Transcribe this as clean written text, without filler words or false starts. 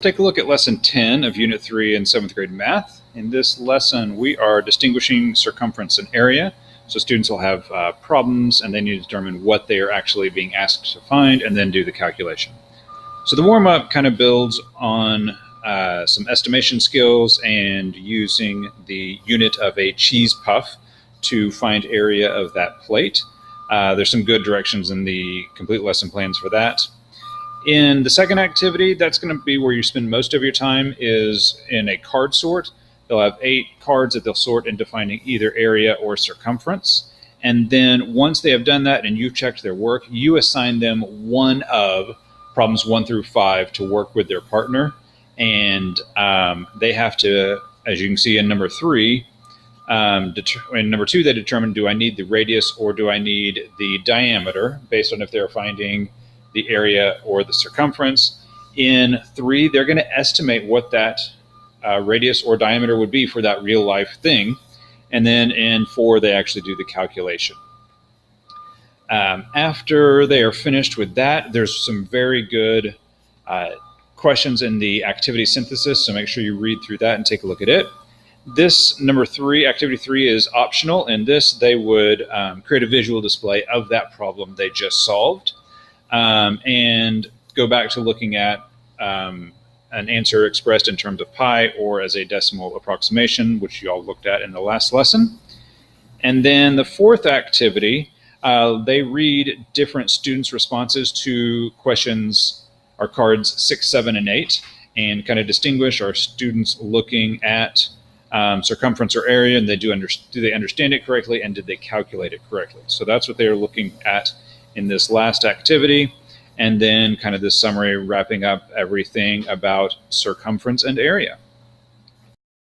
Take a look at lesson 10 of Unit 3 in 7th grade math. In this lesson, we are distinguishing circumference and area. So students will have problems and they need to determine what they are actually being asked to find and then do the calculation. So the warm-up kind of builds on some estimation skills and using the unit of a cheese puff to find area of that plate. There's some good directions in the complete lesson plans for that. In the second activity, that's going to be where you spend most of your time, is in a card sort. They'll have 8 cards that they'll sort into finding either area or circumference. And then once they have done that and you've checked their work, you assign them one of problems 1 through 5 to work with their partner. And they have to, as you can see in number 3, in number 2, they determine, do I need the radius or do I need the diameter, based on if they're finding the area or the circumference. In 3, they're going to estimate what that radius or diameter would be for that real life thing. And then in 4, they actually do the calculation. After they are finished with that, there's some very good questions in the activity synthesis, so make sure you read through that and take a look at it. This number 3, activity 3, is optional. In this, they would create a visual display of that problem they just solved. And go back to looking at an answer expressed in terms of pi or as a decimal approximation, which you all looked at in the last lesson. And then the 4th activity, they read different students' responses to questions or cards 6, 7, and 8, and kind of distinguish, are students looking at circumference or area, and do they understand it correctly, and did they calculate it correctly? So that's what they are looking at in this last activity, and then kind of this summary wrapping up everything about circumference and area.